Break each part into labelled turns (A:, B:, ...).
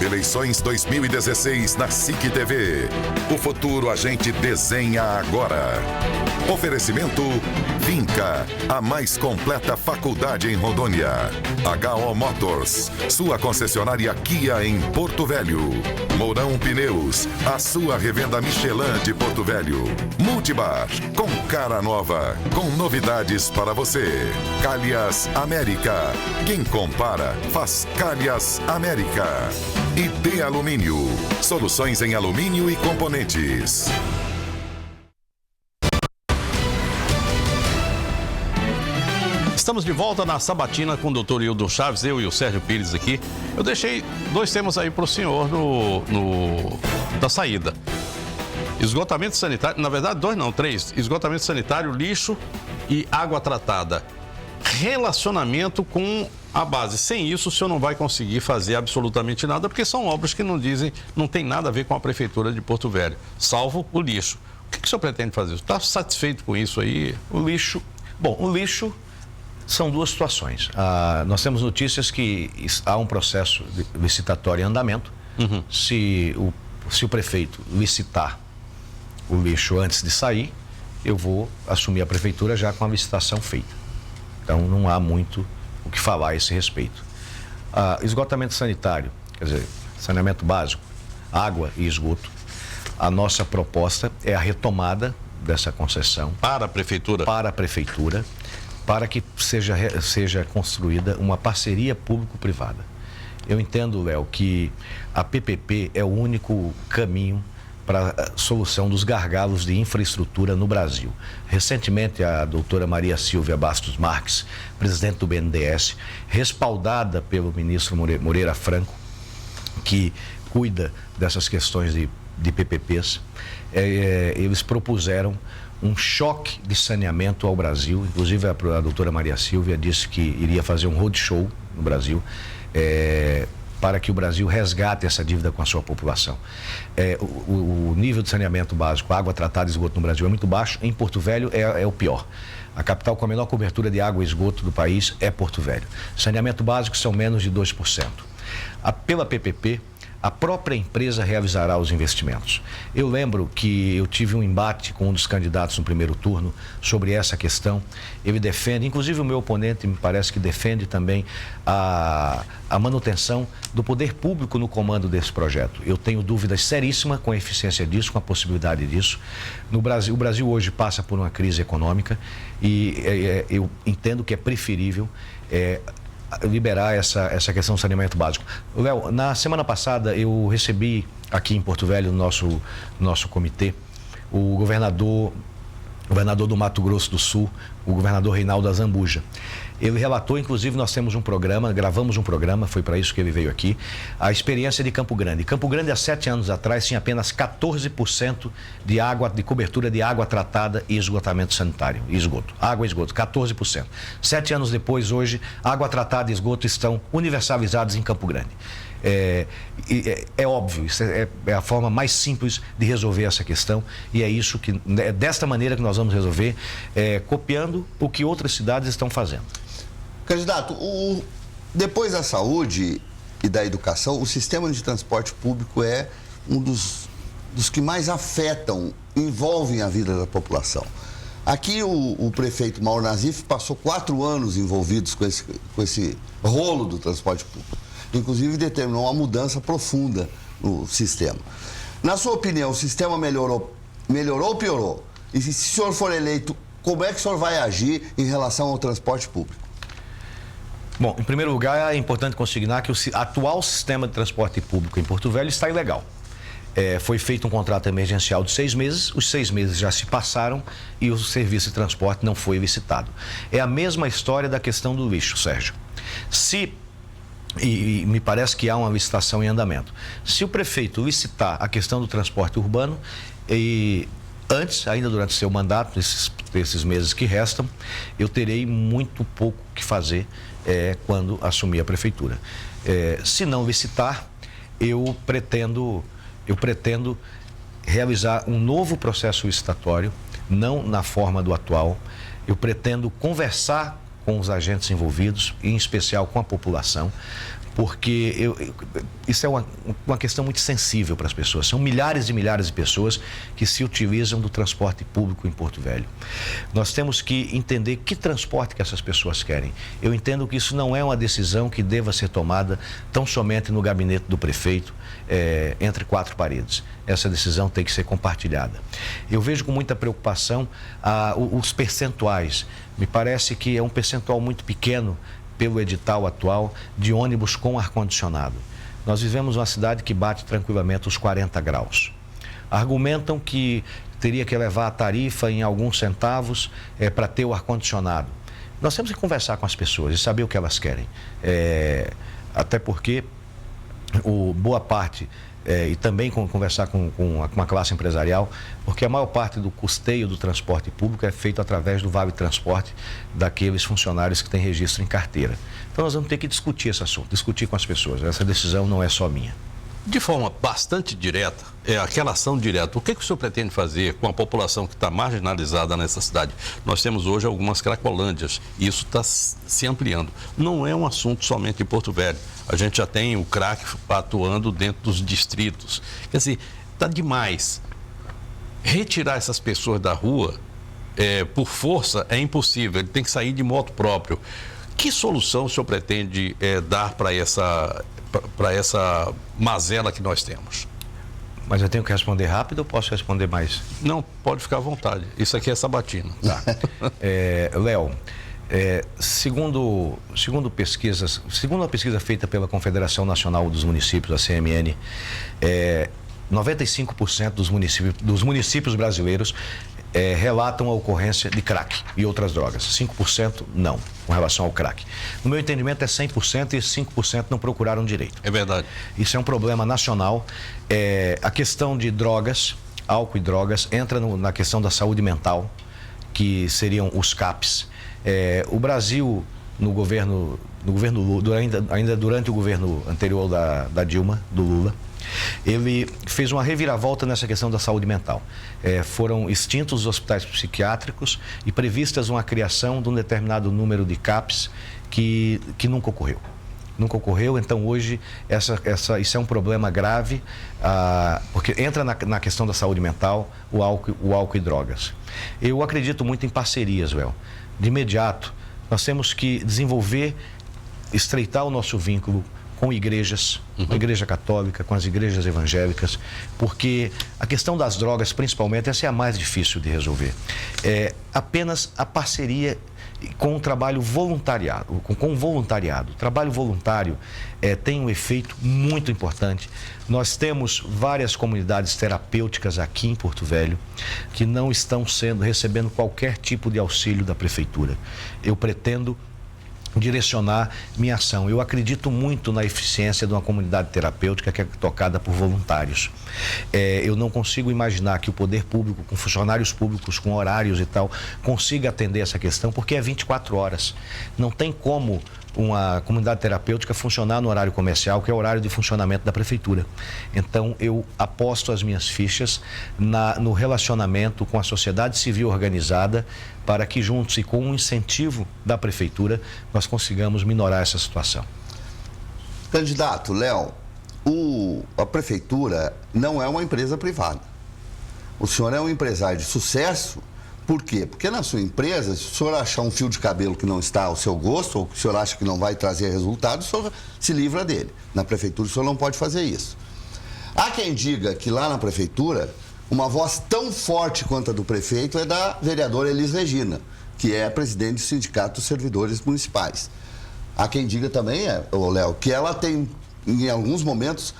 A: Eleições 2016 na SIC TV. O futuro a gente desenha agora. Oferecimento Vinca, a mais completa faculdade em Rondônia. HO Motors, sua concessionária Kia em Porto Velho. Mourão Pneus, a sua revenda Michelin de Porto Velho. Multibar, com cara nova, com novidades para você. Calhas América, quem compara faz Calhas América. E D Alumínio, soluções em alumínio e componentes.
B: Estamos de volta na Sabatina com o Dr. Hildon Chaves, eu e o Sérgio Pires aqui. Eu deixei 2 temas aí para o senhor da saída. Esgotamento sanitário, na verdade 2 não, 3. Esgotamento sanitário, lixo e água tratada. Relacionamento com a base. Sem isso, o senhor não vai conseguir fazer absolutamente nada, porque são obras que não tem nada a ver com a Prefeitura de Porto Velho, salvo o lixo. O que o senhor pretende fazer? Está satisfeito com isso aí?
C: O lixo são 2 situações. Nós temos notícias que há um processo licitatório em andamento.
B: Uhum.
C: Se o prefeito licitar o lixo antes de sair, eu vou assumir a prefeitura já com a licitação feita. Então não há muito o que falar a esse respeito. Esgotamento sanitário, quer dizer, saneamento básico, água e esgoto. A nossa proposta é a retomada dessa concessão
B: para a prefeitura.
C: Para que seja construída uma parceria público-privada. Eu entendo, Léo, que a PPP é o único caminho para a solução dos gargalos de infraestrutura no Brasil. Recentemente, a doutora Maria Silvia Bastos Marques, presidente do BNDES, respaldada pelo ministro Moreira Franco, que cuida dessas questões de PPPs, eles propuseram um choque de saneamento ao Brasil. Inclusive, a doutora Maria Silvia disse que iria fazer um roadshow no Brasil para que o Brasil resgate essa dívida com a sua população. O nível de saneamento básico, água tratada e esgoto no Brasil é muito baixo. Em Porto Velho é o pior. A capital com a menor cobertura de água e esgoto do país é Porto Velho. Saneamento básico são menos de 2%. Pela PPP, a própria empresa realizará os investimentos. Eu lembro que eu tive um embate com um dos candidatos no primeiro turno sobre essa questão. Ele defende, inclusive o meu oponente me parece que defende também a manutenção do poder público no comando desse projeto. Eu tenho dúvidas seríssimas com a eficiência disso, com a possibilidade disso. No Brasil, o Brasil hoje passa por uma crise econômica e eu entendo que é preferível liberar essa questão do saneamento básico. Léo, na semana passada eu recebi aqui em Porto Velho, no nosso comitê, o governador do Mato Grosso do Sul, o governador Reinaldo Azambuja. Ele relatou, inclusive nós temos um programa, gravamos um programa, foi para isso que ele veio aqui, a experiência de Campo Grande. Campo Grande, há 7 anos atrás, tinha apenas 14% de cobertura de água tratada e esgotamento sanitário, e esgoto. Água e esgoto, 14%. 7 anos depois, hoje, água tratada e esgoto estão universalizados em Campo Grande. É óbvio, isso é a forma mais simples de resolver essa questão, e é desta maneira que nós vamos resolver, copiando o que outras cidades estão fazendo.
D: Candidato, depois da saúde e da educação, o sistema de transporte público é um dos que mais envolvem a vida da população. Aqui o prefeito Mauro Nazif passou 4 anos envolvidos com esse rolo do transporte público. Inclusive determinou uma mudança profunda no sistema. Na sua opinião, o sistema melhorou ou piorou? E se o senhor for eleito, como é que o senhor vai agir em relação ao transporte público?
C: Bom, em primeiro lugar, é importante consignar que o atual sistema de transporte público em Porto Velho está ilegal. Foi feito um contrato emergencial de 6 meses, os 6 meses já se passaram e o serviço de transporte não foi licitado. É a mesma história da questão do lixo, Sérgio. E me parece que há uma licitação em andamento. Se o prefeito licitar a questão do transporte urbano, antes, ainda durante seu mandato, esses meses que restam, eu terei muito pouco o que fazer quando assumir a prefeitura. Se não licitar, eu pretendo realizar um novo processo licitatório, não na forma do atual. Eu pretendo conversar com os agentes envolvidos, em especial com a população, porque isso é uma questão muito sensível para as pessoas. São milhares e milhares de pessoas que se utilizam do transporte público em Porto Velho. Nós temos que entender que transporte que essas pessoas querem. Eu entendo que isso não é uma decisão que deva ser tomada tão somente no gabinete do prefeito, entre quatro paredes. Essa decisão tem que ser compartilhada. Eu vejo com muita preocupação os percentuais. Me parece que é um percentual muito pequeno, pelo edital atual, de ônibus com ar-condicionado. Nós vivemos uma cidade que bate tranquilamente os 40 graus. Argumentam que teria que elevar a tarifa em alguns centavos para ter o ar-condicionado. Nós temos que conversar com as pessoas e saber o que elas querem. Até porque boa parte, e também conversar com a classe empresarial, porque a maior parte do custeio do transporte público é feito através do Vale Transporte daqueles funcionários que têm registro em carteira. Então nós vamos ter que discutir esse assunto, discutir com as pessoas. Essa decisão não é só minha.
B: De forma bastante direta, aquela ação direta, o que o senhor pretende fazer com a população que está marginalizada nessa cidade? Nós temos hoje algumas cracolândias e isso está se ampliando. Não é um assunto somente em Porto Velho. A gente já tem o crack atuando dentro dos distritos. Quer dizer, está demais. Retirar essas pessoas da rua, por força, é impossível. Ele tem que sair de moto próprio. Que solução o senhor pretende dar para essa mazela que nós temos?
C: Mas eu tenho que responder rápido ou posso responder mais?
B: Não, pode ficar à vontade. Isso aqui é sabatina.
C: Tá. Léo, segundo uma pesquisa feita pela Confederação Nacional dos Municípios, a CMN, 95% dos municípios brasileiros relatam a ocorrência de crack e outras drogas. 5% não, com relação ao crack. No meu entendimento é 100% e esses 5% não procuraram direito.
B: É verdade.
C: Isso é um problema nacional. A questão de drogas, álcool e drogas, entra na questão da saúde mental, que seriam os CAPs. O Brasil, no governo Lula, ainda durante o governo anterior da Dilma, do Lula, ele fez uma reviravolta nessa questão da saúde mental. Foram extintos os hospitais psiquiátricos e previstas uma criação de um determinado número de CAPs que nunca ocorreu. Nunca ocorreu, então hoje isso é um problema grave, porque entra na questão da saúde mental o álcool e drogas. Eu acredito muito em parcerias, Well. De imediato, nós temos que estreitar o nosso vínculo com igrejas, com a Igreja Católica, com as igrejas evangélicas, porque a questão das drogas, principalmente, essa é a mais difícil de resolver. Apenas a parceria com o trabalho voluntariado, com o voluntariado. O trabalho voluntário tem um efeito muito importante. Nós temos várias comunidades terapêuticas aqui em Porto Velho que não estão recebendo qualquer tipo de auxílio da prefeitura. Eu pretendo direcionar minha ação. Eu acredito muito na eficiência de uma comunidade terapêutica que é tocada por voluntários. Eu não consigo imaginar que o poder público, com funcionários públicos, com horários e tal, consiga atender essa questão, porque é 24 horas. Não tem como uma comunidade terapêutica funcionar no horário comercial, que é o horário de funcionamento da prefeitura. Então, eu aposto as minhas fichas no relacionamento com a sociedade civil organizada, para que juntos e com um incentivo da prefeitura, nós consigamos minorar essa situação.
D: Candidato, Léo, a prefeitura não é uma empresa privada. O senhor é um empresário de sucesso. Por quê? Porque na sua empresa, se o senhor achar um fio de cabelo que não está ao seu gosto, ou que o senhor acha que não vai trazer resultado, o senhor se livra dele. Na prefeitura, o senhor não pode fazer isso. Há quem diga que lá na prefeitura, uma voz tão forte quanto a do prefeito é da vereadora Elis Regina, que é presidente do Sindicato dos Servidores Municipais. Há quem diga também, Léo, que ela tem, em alguns momentos,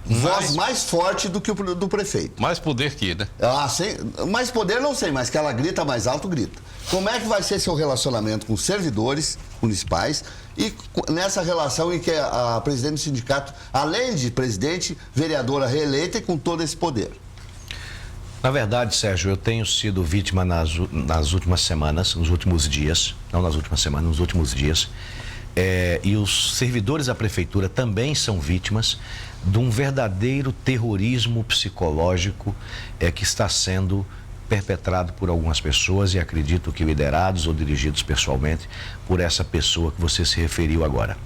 D: voz mais forte do que o do prefeito.
B: Mais poder que, né?
D: Mais poder não sei, mas que ela grita mais alto, grita. Como é que vai ser seu relacionamento com os servidores municipais e nessa relação em que a presidente do sindicato, além de presidente, vereadora reeleita e com todo esse poder?
C: Na verdade, Sérgio, eu tenho sido vítima nas últimas semanas, nos últimos dias, não nas últimas semanas, nos últimos dias, e os servidores da prefeitura também são vítimas de um verdadeiro terrorismo psicológico que está sendo perpetrado por algumas pessoas e acredito que liderados ou dirigidos pessoalmente por essa pessoa que você se referiu agora.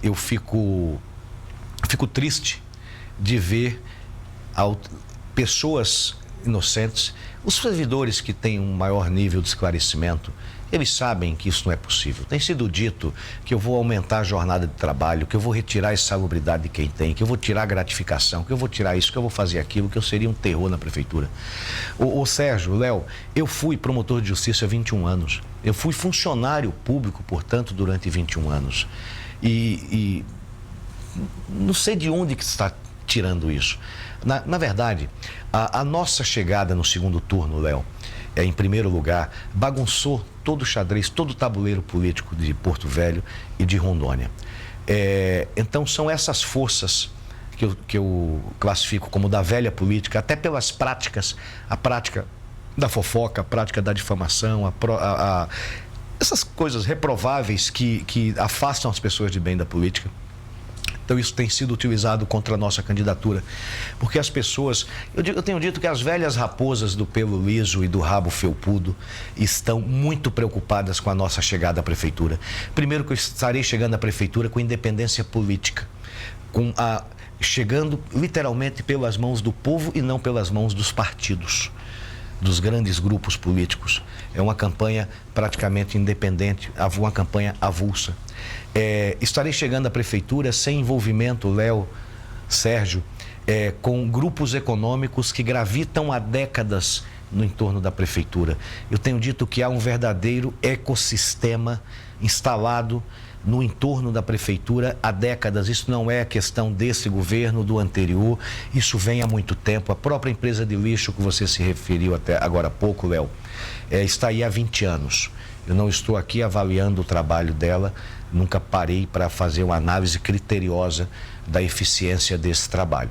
C: Eu fico triste de ver pessoas inocentes, os servidores que têm um maior nível de esclarecimento, eles sabem que isso não é possível. Tem sido dito que eu vou aumentar a jornada de trabalho, que eu vou retirar a insalubridade de quem tem, que eu vou tirar a gratificação, que eu vou tirar isso, que eu vou fazer aquilo, que eu seria um terror na prefeitura. O Sérgio, Léo, eu fui promotor de justiça há 21 anos. Eu fui funcionário público, portanto, durante 21 anos. E não sei de onde que está tirando isso. Na verdade, a nossa chegada no segundo turno, Léo, em primeiro lugar, bagunçou todo o xadrez, todo o tabuleiro político de Porto Velho e de Rondônia. Então, são essas forças que eu classifico como da velha política, até pelas práticas, a prática da fofoca, a prática da difamação, essas coisas reprováveis que afastam as pessoas de bem da política. Então, isso tem sido utilizado contra a nossa candidatura. Porque as pessoas... Eu tenho dito que as velhas raposas do pelo liso e do rabo felpudo estão muito preocupadas com a nossa chegada à prefeitura. Primeiro, que eu estarei chegando à prefeitura com independência política. Chegando literalmente pelas mãos do povo e não pelas mãos dos partidos, dos grandes grupos políticos. É uma campanha praticamente independente, uma campanha avulsa. Estarei chegando à prefeitura sem envolvimento, Léo, Sérgio, com grupos econômicos que gravitam há décadas no entorno da prefeitura. Eu tenho dito que há um verdadeiro ecossistema instalado no entorno da prefeitura há décadas. Isso não é questão desse governo, do anterior, isso vem há muito tempo. A própria empresa de lixo que você se referiu até agora há pouco, Léo, está aí há 20 anos. Eu não estou aqui avaliando o trabalho dela, nunca parei para fazer uma análise criteriosa da eficiência desse trabalho.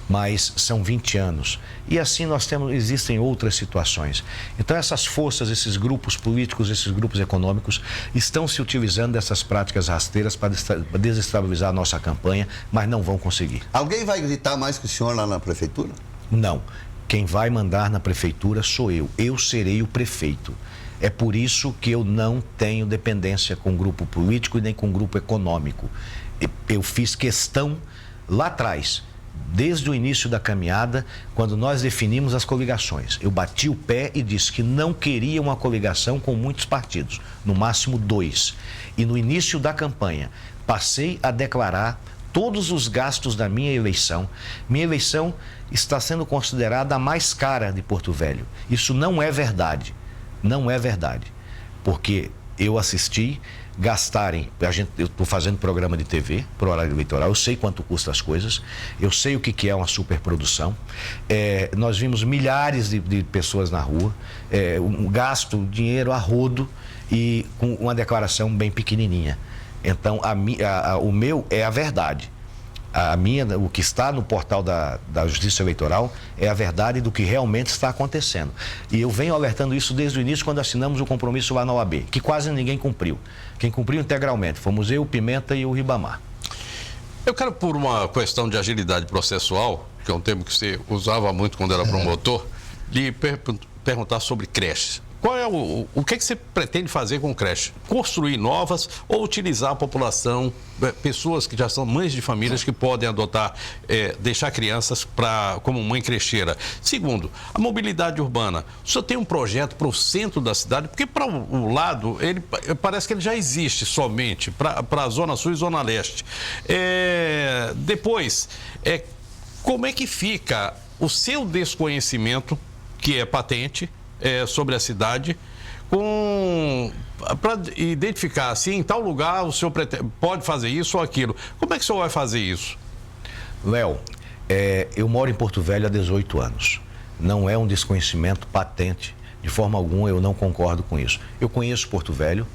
C: Mas são 20 anos. E assim existem outras situações. Então essas forças, esses grupos políticos, esses grupos econômicos estão se utilizando dessas práticas rasteiras para desestabilizar a nossa campanha, mas não vão conseguir.
D: Alguém vai gritar mais que o senhor lá na prefeitura?
C: Não. Quem vai mandar na prefeitura sou eu. Eu serei o prefeito. É por isso que eu não tenho dependência com grupo político e nem com grupo econômico. Eu fiz questão lá atrás, desde o início da caminhada, quando nós definimos as coligações. Eu bati o pé e disse que não queria uma coligação com muitos partidos, no máximo 2. E no início da campanha, passei a declarar todos os gastos da minha eleição. Minha eleição está sendo considerada a mais cara de Porto Velho. Isso não é verdade. Não é verdade, porque eu assisti gastarem, eu estou fazendo programa de TV para o horário eleitoral, eu sei quanto custa as coisas, eu sei o que é uma superprodução, nós vimos milhares de pessoas na rua, um gasto, dinheiro a rodo e com uma declaração bem pequenininha. Então, o meu é a verdade. O que está no portal da Justiça Eleitoral é a verdade do que realmente está acontecendo. E eu venho alertando isso desde o início, quando assinamos o compromisso lá na OAB, que quase ninguém cumpriu. Quem cumpriu integralmente fomos eu, o Pimenta e o Ribamar.
B: Eu quero, por uma questão de agilidade processual, que é um termo que você usava muito quando era promotor, lhe perguntar sobre creches. Qual é o que você pretende fazer com creche? Construir novas ou utilizar a população, pessoas que já são mães de famílias que podem adotar, deixar crianças como mãe crecheira? Segundo, a mobilidade urbana. O senhor tem um projeto para o centro da cidade? Porque para o lado, parece que ele já existe somente, para a Zona Sul e Zona Leste. Depois, como é que fica o seu desconhecimento, que é patente, sobre a cidade, para identificar se em tal lugar o senhor pode fazer isso ou aquilo. Como é que o senhor vai fazer isso?
C: Léo, eu moro em Porto Velho há 18 anos. Não é um desconhecimento patente. De forma alguma, eu não concordo com isso. Eu conheço Porto Velho,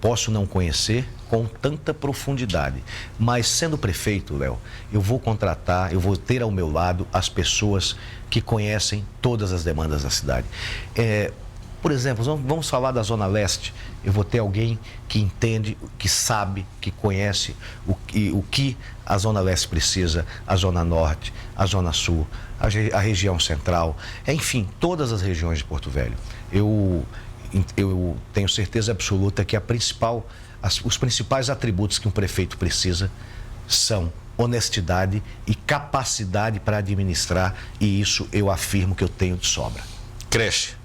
C: posso não conhecer com tanta profundidade, mas sendo prefeito, Léo, eu vou ter ao meu lado as pessoas que conhecem todas as demandas da cidade. Por exemplo, vamos falar da Zona Leste. Eu vou ter alguém que entende, que sabe, que conhece o que a Zona Leste precisa, a Zona Norte, a Zona Sul, a região central, enfim, todas as regiões de Porto Velho. Eu tenho certeza absoluta que os principais atributos que um prefeito precisa são honestidade e capacidade para administrar, e isso eu afirmo que eu tenho de sobra.
B: Creche.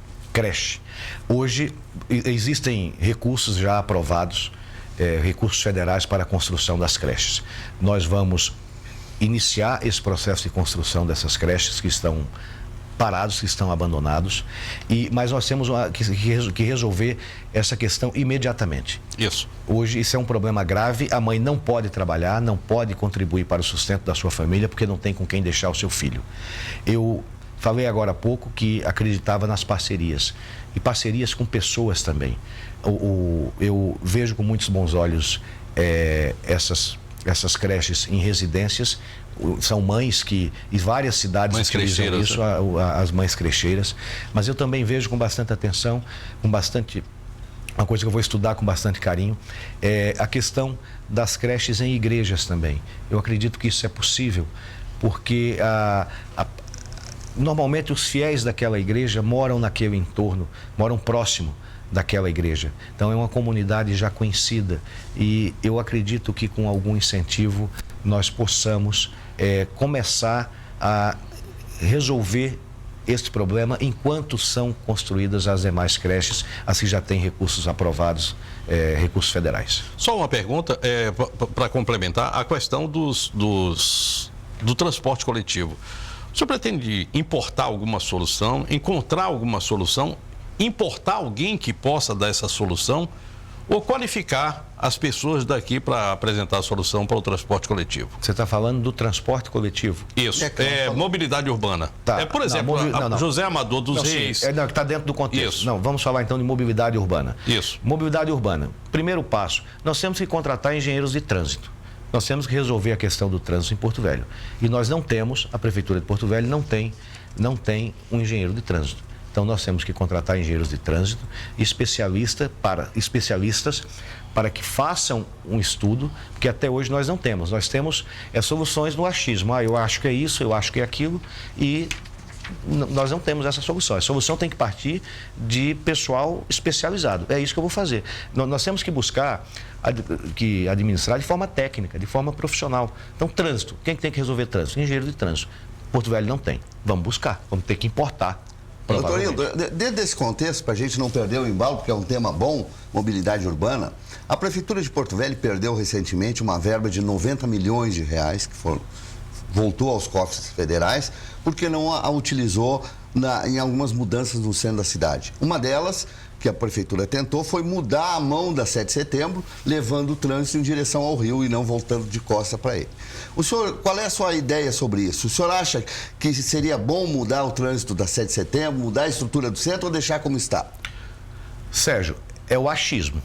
C: Hoje existem recursos já aprovados, recursos federais para a construção das creches. Nós vamos iniciar esse processo de construção dessas creches que estão parados, que estão abandonados, mas nós temos que resolver essa questão imediatamente.
B: Isso.
C: Hoje isso é um problema grave, a mãe não pode trabalhar, não pode contribuir para o sustento da sua família porque não tem com quem deixar o seu filho. Eu falei agora há pouco que acreditava nas parcerias, e parcerias com pessoas também. Eu vejo com muitos bons olhos essas creches em residências. São mães que, em várias cidades, utilizam isso, as mães crecheiras, mas eu também vejo com bastante atenção, uma coisa que eu vou estudar com bastante carinho, é a questão das creches em igrejas também. Eu acredito que isso é possível, porque normalmente os fiéis daquela igreja moram naquele entorno, moram próximo daquela igreja. Então é uma comunidade já conhecida, e eu acredito que com algum incentivo nós possamos começar a resolver este problema enquanto são construídas as demais creches, as que já têm recursos aprovados, recursos federais.
B: Só uma pergunta para complementar a questão do transporte coletivo. O senhor pretende importar alguma solução, encontrar alguma solução, importar alguém que possa dar essa solução, ou qualificar as pessoas daqui para apresentar a solução para o transporte coletivo?
C: Você está falando do transporte coletivo?
B: Isso, mobilidade urbana.
C: Tá.
B: Por exemplo, José Amador dos Reis.
C: Que está dentro do contexto.
B: Isso.
C: Não, vamos falar então de mobilidade urbana.
B: Isso.
C: Mobilidade urbana. Primeiro passo, nós temos que contratar engenheiros de trânsito. Nós temos que resolver a questão do trânsito em Porto Velho. E nós não temos, a Prefeitura de Porto Velho não tem um engenheiro de trânsito. Então nós temos que contratar engenheiros de trânsito, especialistas para que façam um estudo, porque até hoje nós não temos. Nós temos soluções no achismo. Eu acho que é isso, eu acho que é aquilo, e nós não temos essa solução. A solução tem que partir de pessoal especializado. É isso que eu vou fazer. Nós temos que buscar administrar de forma técnica, de forma profissional. Então, trânsito. Quem tem que resolver trânsito? Engenheiro de trânsito. Porto Velho não tem. Vamos buscar. Vamos ter que importar.
D: Doutor Hildo, dentro desse contexto, para a gente não perder o embalo, porque é um tema bom, mobilidade urbana, a Prefeitura de Porto Velho perdeu recentemente uma verba de 90 milhões de reais, que voltou aos cofres federais, porque não a utilizou em algumas mudanças no centro da cidade. Uma delas, que a Prefeitura tentou, foi mudar a mão da 7 de setembro, levando o trânsito em direção ao rio e não voltando de costa para ele. O senhor, qual é a sua ideia sobre isso? O senhor acha que seria bom mudar o trânsito da 7 de setembro, mudar a estrutura do centro ou deixar como está?
C: Sérgio, é o achismo.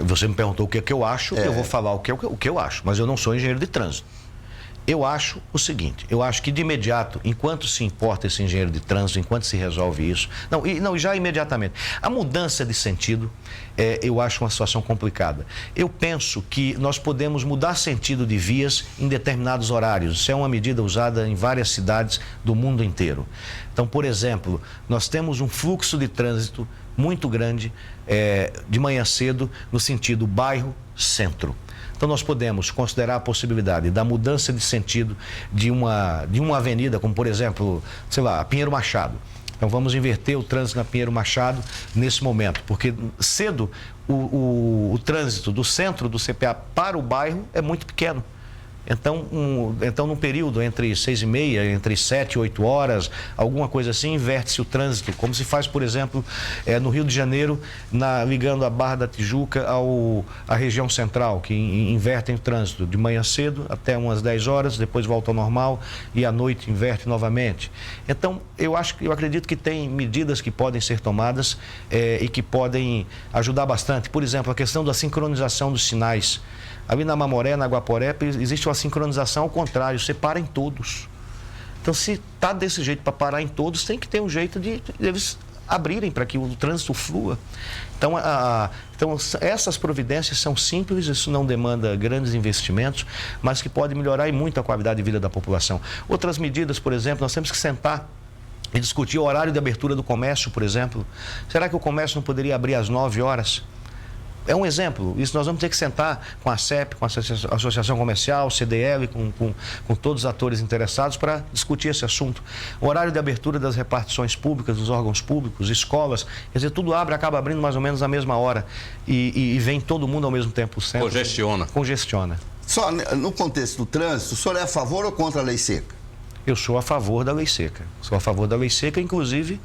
C: Você me perguntou o que é que eu acho, eu vou falar o que eu acho, mas eu não sou engenheiro de trânsito. Eu acho o seguinte, eu acho que de imediato, enquanto se importa esse engenheiro de trânsito, enquanto se resolve isso, já imediatamente, a mudança de sentido, eu acho uma situação complicada. Eu penso que nós podemos mudar sentido de vias em determinados horários. Isso é uma medida usada em várias cidades do mundo inteiro. Então, por exemplo, nós temos um fluxo de trânsito muito grande de manhã cedo no sentido bairro-centro. Então nós podemos considerar a possibilidade da mudança de sentido de uma avenida, como por exemplo, sei lá, Pinheiro Machado. Então vamos inverter o trânsito na Pinheiro Machado nesse momento, porque cedo o trânsito do centro do CPA para o bairro é muito pequeno. Então, num período entre 6h30, entre 7 e 8 horas, alguma coisa assim, inverte-se o trânsito, como se faz, por exemplo, no Rio de Janeiro, ligando a Barra da Tijuca à região central, que invertem o trânsito de manhã cedo até umas 10 horas, depois volta ao normal e à noite inverte novamente. Então, eu acredito que tem medidas que podem ser tomadas e que podem ajudar bastante. Por exemplo, a questão da sincronização dos sinais. Ali na Mamoré, na Guaporé, existe uma sincronização ao contrário, você para em todos. Então, se está desse jeito para parar em todos, tem que ter um jeito de eles abrirem para que o trânsito flua. Então, essas providências são simples, isso não demanda grandes investimentos, mas que pode melhorar e muito a qualidade de vida da população. Outras medidas, por exemplo, nós temos que sentar e discutir o horário de abertura do comércio, por exemplo. Será que o comércio não poderia abrir às 9 horas? É um exemplo. Isso nós vamos ter que sentar com a CEP, com a Associação Comercial, CDL, com todos os atores interessados para discutir esse assunto. O horário de abertura das repartições públicas, dos órgãos públicos, escolas, quer dizer, tudo acaba abrindo mais ou menos na mesma hora e vem todo mundo ao mesmo tempo. Sempre. Congestiona.
D: Só no contexto do trânsito, o senhor é a favor ou contra a lei seca?
C: Eu sou a favor da lei seca. Sou a favor da lei seca, inclusive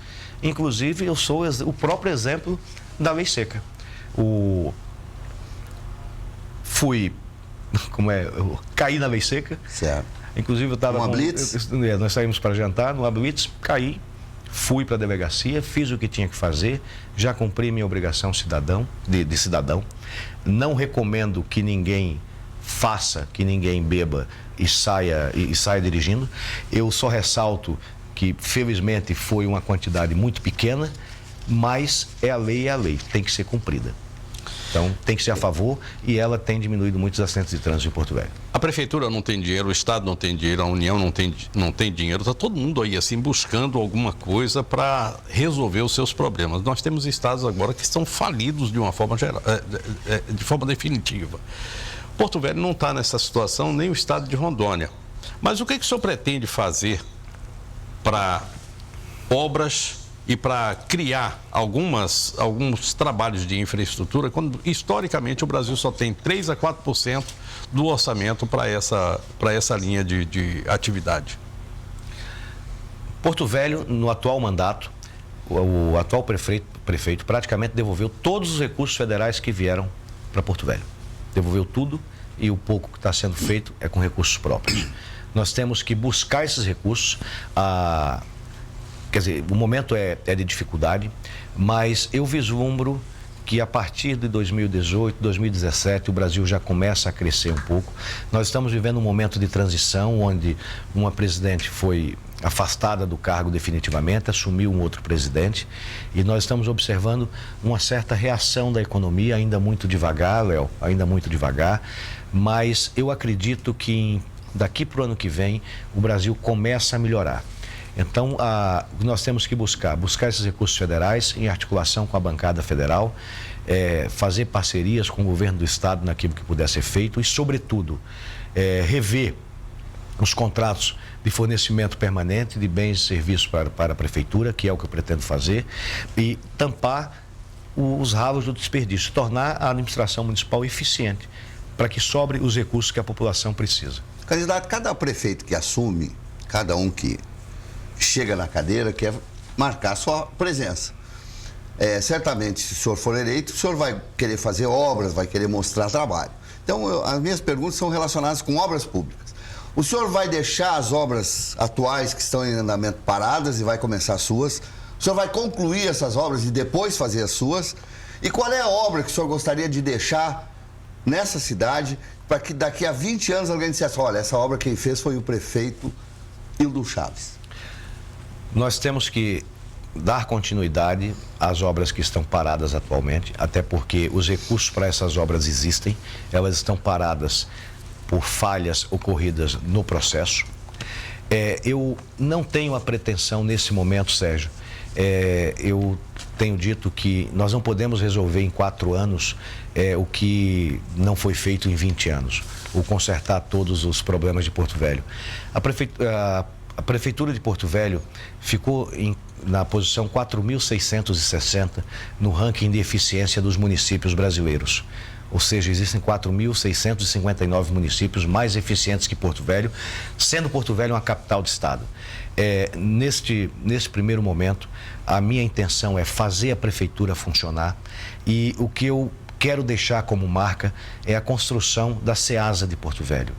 C: eu sou o próprio exemplo da lei seca. Eu caí na lei seca.
D: Certo.
C: Inclusive eu estava
D: Uma blitz?
C: Nós saímos para jantar, numa blitz, caí, fui para a delegacia, fiz o que tinha que fazer, já cumpri minha obrigação de cidadão. Não recomendo que ninguém faça, que ninguém beba e saia dirigindo. Eu só ressalto que, felizmente, foi uma quantidade muito pequena, mas é a lei, tem que ser cumprida. Então, tem que ser a favor e ela tem diminuído muitos acidentes de trânsito em Porto Velho.
B: A prefeitura não tem dinheiro, o Estado não tem dinheiro, a União não tem dinheiro. Está todo mundo aí, assim, buscando alguma coisa para resolver os seus problemas. Nós temos estados agora que estão falidos de uma forma geral, de forma definitiva. Porto Velho não está nessa situação, nem o estado de Rondônia. Mas o que o senhor pretende fazer para obras e para criar alguns trabalhos de infraestrutura, quando historicamente o Brasil só tem 3 a 4% do orçamento para essa linha de atividade?
C: Porto Velho, no atual mandato, o atual prefeito praticamente devolveu todos os recursos federais que vieram para Porto Velho. Devolveu tudo e o pouco que está sendo feito é com recursos próprios. Nós temos que buscar esses recursos. Quer dizer, o momento é de dificuldade, mas eu vislumbro que a partir de 2018, 2017, o Brasil já começa a crescer um pouco. Nós estamos vivendo um momento de transição, onde uma presidente foi afastada do cargo definitivamente, assumiu um outro presidente, e nós estamos observando uma certa reação da economia, ainda muito devagar, Léo, ainda muito devagar, mas eu acredito que daqui para o ano que vem o Brasil começa a melhorar. Então, nós temos que buscar esses recursos federais em articulação com a bancada federal, fazer parcerias com o governo do estado naquilo que puder ser feito e, sobretudo, rever os contratos de fornecimento permanente de bens e serviços para a prefeitura, que é o que eu pretendo fazer, e tampar os ralos do desperdício, tornar a administração municipal eficiente, para que sobre os recursos que a população precisa.
D: Candidato, cada prefeito que assume, cada um que chega na cadeira, quer marcar sua presença. Certamente, se o senhor for eleito, o senhor vai querer fazer obras, vai querer mostrar trabalho. Então, as minhas perguntas são relacionadas com obras públicas. O senhor vai deixar as obras atuais que estão em andamento paradas e vai começar as suas? O senhor vai concluir essas obras e depois fazer as suas? E qual é a obra que o senhor gostaria de deixar nessa cidade para que daqui a 20 anos alguém dissesse, olha, essa obra quem fez foi o prefeito Hildo Chaves?
C: Nós temos que dar continuidade às obras que estão paradas atualmente, até porque os recursos para essas obras existem, elas estão paradas por falhas ocorridas no processo. Eu não tenho a pretensão nesse momento, Sérgio, eu tenho dito que nós não podemos resolver em 4 anos o que não foi feito em 20 anos, ou consertar todos os problemas de Porto Velho. A Prefeitura de Porto Velho ficou na posição 4.660 no ranking de eficiência dos municípios brasileiros. Ou seja, existem 4.659 municípios mais eficientes que Porto Velho, sendo Porto Velho uma capital de estado. Neste primeiro momento, a minha intenção é fazer a Prefeitura funcionar e o que eu quero deixar como marca é a construção da SEASA de Porto Velho,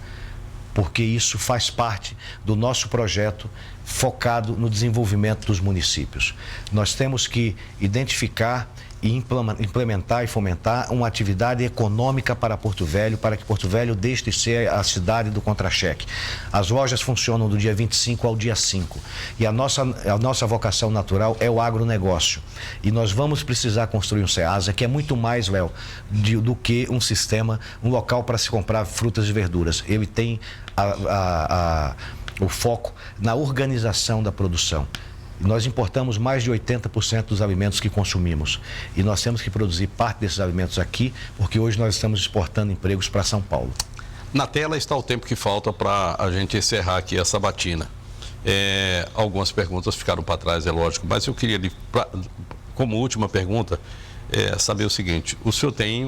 C: porque isso faz parte do nosso projeto focado no desenvolvimento dos municípios. Nós temos que identificar e implementar e fomentar uma atividade econômica para Porto Velho, para que Porto Velho deixe de ser a cidade do contra-cheque. As lojas funcionam do dia 25 ao dia 5 e a nossa vocação natural é o agronegócio. E nós vamos precisar construir um SEASA, que é muito mais, Léo, do que um sistema, um local para se comprar frutas e verduras. Ele tem o foco na organização da produção. Nós importamos mais de 80% dos alimentos que consumimos. E nós temos que produzir parte desses alimentos aqui, porque hoje nós estamos exportando empregos para São Paulo.
B: Na tela está o tempo que falta para a gente encerrar aqui a sabatina. Algumas perguntas ficaram para trás, é lógico, mas eu queria, como última pergunta, saber o seguinte: o senhor tem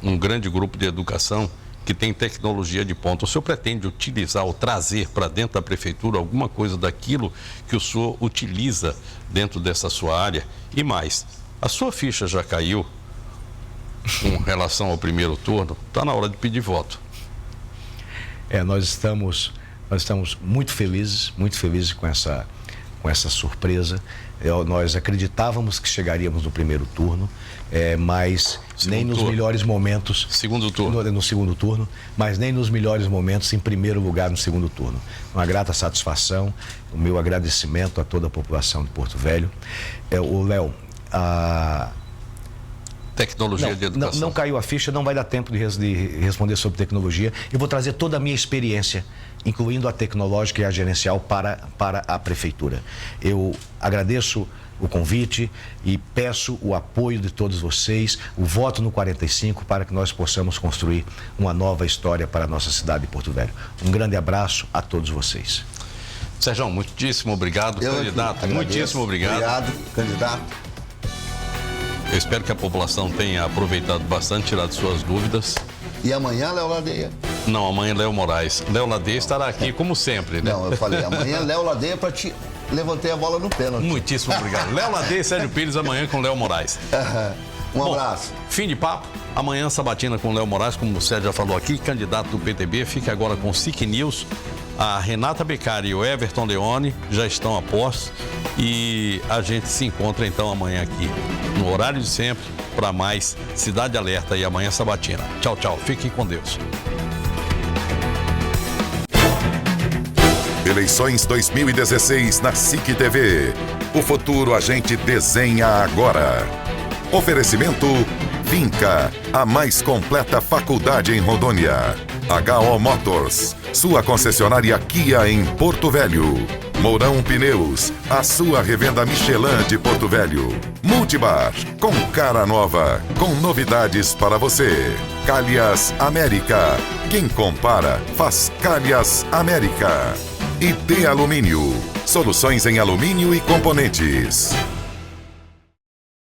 B: um grande grupo de educação que tem tecnologia de ponta. O senhor pretende utilizar ou trazer para dentro da prefeitura alguma coisa daquilo que o senhor utiliza dentro dessa sua área? E mais, a sua ficha já caiu com relação ao primeiro turno? Está na hora de pedir voto.
C: Nós estamos muito felizes com essa surpresa. Nós acreditávamos que chegaríamos no primeiro turno, mas nem nos melhores momentos...
B: Segundo turno.
C: No segundo turno, mas nem nos melhores momentos em primeiro lugar no segundo turno. Uma grata satisfação, o meu agradecimento a toda a população de Porto Velho. Léo,
B: tecnologia de educação.
C: Não caiu a ficha, não vai dar tempo de responder sobre tecnologia. Eu vou trazer toda a minha experiência, incluindo a tecnológica e a gerencial, para a prefeitura. Eu agradeço o convite e peço o apoio de todos vocês, o voto no 45, para que nós possamos construir uma nova história para a nossa cidade de Porto Velho. Um grande abraço a todos vocês.
B: Sérgio, muitíssimo obrigado, candidato. Muitíssimo obrigado.
D: Obrigado, candidato.
B: Eu espero que a população tenha aproveitado bastante, tirado suas dúvidas.
D: E amanhã, Léo Ladeia?
B: Não, amanhã Léo Moraes. Léo Ladeia estará aqui, como sempre, né?
D: Não, eu falei, amanhã Léo Ladeia para te... Levantei a bola no pênalti.
B: Muitíssimo obrigado. Léo Ladeia e Sérgio Pires amanhã com Léo Moraes.
D: Um abraço.
B: Fim de papo. Amanhã, sabatina com Léo Moraes, como o Sérgio já falou aqui, candidato do PTB. Fique agora com o SIC News. A Renata Beccari e o Everton Leone já estão a posto. E a gente se encontra então amanhã aqui, no horário de sempre, para mais Cidade Alerta e amanhã sabatina. Tchau, tchau. Fiquem com Deus.
A: Eleições 2016 na SIC TV. O futuro a gente desenha agora. Oferecimento Vinca, a mais completa faculdade em Rondônia. HO Motors, sua concessionária Kia em Porto Velho. Mourão Pneus, a sua revenda Michelin de Porto Velho. Multibar, com cara nova, com novidades para você. Calhas América, quem compara faz Calhas América. E D Alumínio, soluções em alumínio e componentes.